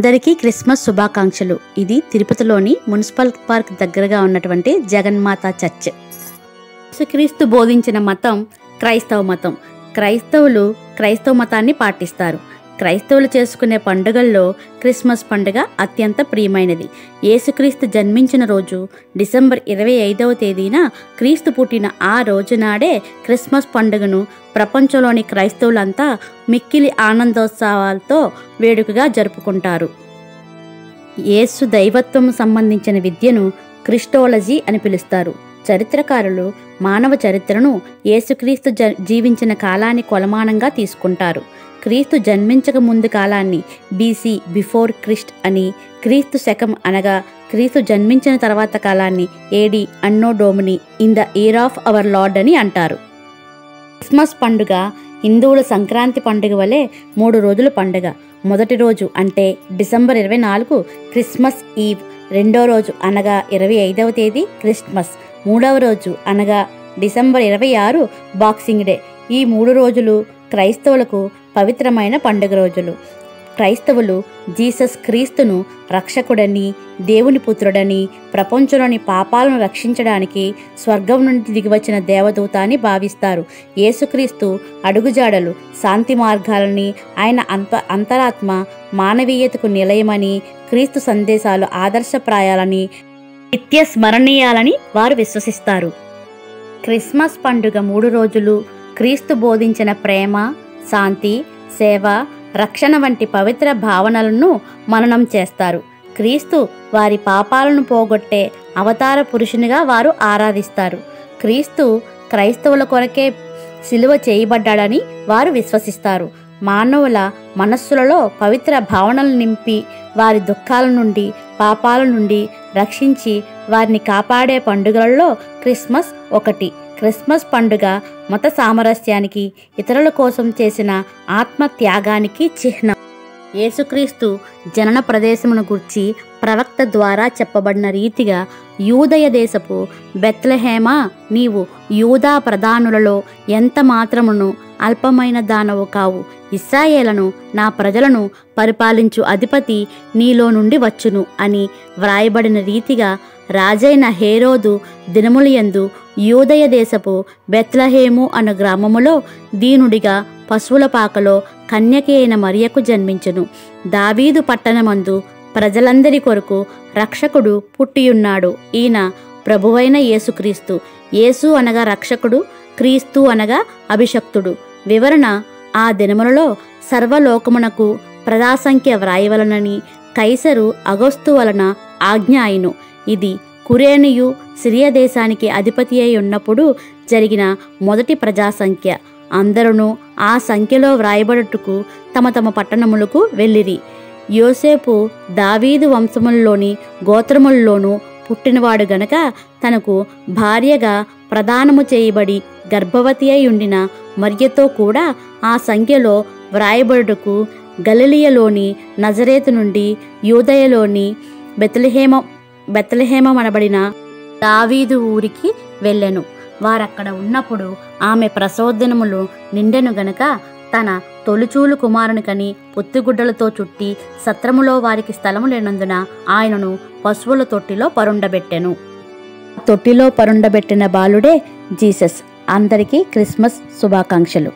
అందరికీ క్రిస్మస్ శుభాకాంక్షలు. ఇది తిరుపతిలోని మున్సిపల్ పార్క్ దగ్గరగా ఉన్నటువంటి జగన్మాత చర్చ్. యేసుక్రీస్తు బోధించిన మతం క్రైస్తవ మతం. క్రైస్తవులు క్రైస్తవ మతాన్ని పాటిస్తారు. క్రైస్తవులు చేసుకునే పండుగల్లో క్రిస్మస్ పండుగ అత్యంత ప్రియమైనది. యేసుక్రీస్తు జన్మించిన రోజు డిసెంబర్ 25వ తేదీన క్రీస్తు పుట్టిన ఆ రోజునాడే క్రిస్మస్ పండుగను ప్రపంచంలోని క్రైస్తవులంతా మిక్కిలి ఆనందోత్సవాలతో వేడుకగా జరుపుకుంటారు. యేసు దైవత్వం సంబంధించిన విద్యను క్రిస్టోలజీ అని పిలుస్తారు. చరిత్రకారులు మానవ చరిత్రను యేసుక్రీస్తు జీవించిన కాలాన్ని కొలమానంగా తీసుకుంటారు. క్రీస్తు జన్మించక ముందు కాలాన్ని బీసీ బిఫోర్ క్రిస్ట్ అని, క్రీస్తు శకం అనగా క్రీస్తు జన్మించిన తర్వాత కాలాన్ని ఏడి అన్నో డోమిని in the year of our Lord అని అంటారు. క్రిస్మస్ పండుగ హిందువుల సంక్రాంతి పండుగ వలె 3 రోజుల పండుగ. మొదటి రోజు అంటే డిసెంబర్ 24 క్రిస్మస్ ఈవ్, రెండో రోజు అనగా 25వ తేదీ క్రిస్మస్, మూడవ రోజు అనగా డిసెంబర్ 26 బాక్సింగ్ డే. ఈ 3 రోజులు క్రైస్తవులకు పవిత్రమైన పండుగ రోజులు. క్రైస్తవులు జీసస్ క్రీస్తును రక్షకుడని, దేవుని పుత్రుడని, ప్రపంచంలోని పాపాలను రక్షించడానికి స్వర్గం నుండి దిగివచ్చిన దేవదూత అని భావిస్తారు. యేసుక్రీస్తు అడుగుజాడలు, శాంతి మార్గాలని, ఆయన అంతరాత్మ మానవీయతకు నిలయమని, క్రీస్తు సందేశాలు ఆదర్శప్రాయాలని, నిత్య స్మరణీయాలని వారు విశ్వసిస్తారు. క్రిస్మస్ పండుగ 3 రోజులు క్రీస్తు బోధించిన ప్రేమ, శాంతి, సేవ, రక్షణ వంటి పవిత్ర భావనలను మననం చేస్తారు. క్రీస్తు వారి పాపాలను పోగొట్టే అవతార పురుషునిగా వారు ఆరాధిస్తారు. క్రీస్తు క్రైస్తవుల కొరకే సిలువ చేయబడ్డాడని వారు విశ్వసిస్తారు. మానవుల మనస్సులలో పవిత్ర భావనలు నింపి వారి దుఃఖాల నుండి, పాపాల నుండి రక్షించి వారిని కాపాడే పండుగలలో క్రిస్మస్ ఒకటి. క్రిస్మస్ పండుగ మత సామరస్యానికి, ఇతరుల కోసం చేసిన ఆత్మ త్యాగానికి చిహ్నం. యేసుక్రీస్తు జనన ప్రదేశమును గుర్చి ప్రవక్త ద్వారా చెప్పబడిన రీతిగా, యూదయ దేశపు బెత్లెహేమా, నీవు యూదా ప్రధానులలో ఎంత మాత్రమును అల్పమైన దానవు కావు. ఇశ్రాయేలును, నా ప్రజలను పరిపాలించు అధిపతి నీలో నుండి వచ్చును అని వ్రాయబడిన రీతిగా, రాజైన హేరోదు దినములయందు యూదయ దేశపు బెత్లెహేము అను గ్రామములో దీనుడిగా పశువుల పాకలో కన్యకి అయిన మరియకు జన్మించును. దావీదు పట్టణమందు ప్రజలందరి కొరకు రక్షకుడు పుట్టియున్నాడు. ఈయన ప్రభువైన యేసుక్రీస్తు. యేసు అనగా రక్షకుడు, క్రీస్తు అనగా అభిషక్తుడు. వివరణ: ఆ దినములలో సర్వలోకమునకు ప్రజాసంఖ్య వ్రాయవలనని కైసరు అగస్తు వలన ఆజ్ఞ అయిను. ఇది కురేనియు సిరియా దేశానికి అధిపతి అయి ఉన్నప్పుడు జరిగిన మొదటి ప్రజాసంఖ్య. అందరూ ఆ సంఖ్యలో వ్రాయబడుటకు తమ తమ పట్టణములకు వెళ్ళిరి. యోసేపు దావీదు వంశములలోని గోత్రములలోనూ పుట్టినవాడు గనక తనకు భార్యగా ప్రదానము చేయబడి గర్భవతి అయి ఉండిన మరియతో కూడా ఆ సంఖ్యలో వ్రాయబడుటకు గలిలయలోని నజరేతు నుండి యూదయలోని బెత్లెహేమనబడిన దావీదు ఊరికి వెళ్ళెను. వారక్కడ ఉన్నప్పుడు ఆమె ప్రసవదినములు నిండెను గనక తన తొలిచూలు కుమారునికని పొత్తిగుడ్డలతో చుట్టి సత్రములో వారికి స్థలము లేనందున ఆయనను పశువుల తొట్టిలో పరుండబెట్టెను. తొట్టిలో పరుండబెట్టిన బాలుడే జీసస్. అందరికీ క్రిస్మస్ శుభాకాంక్షలు.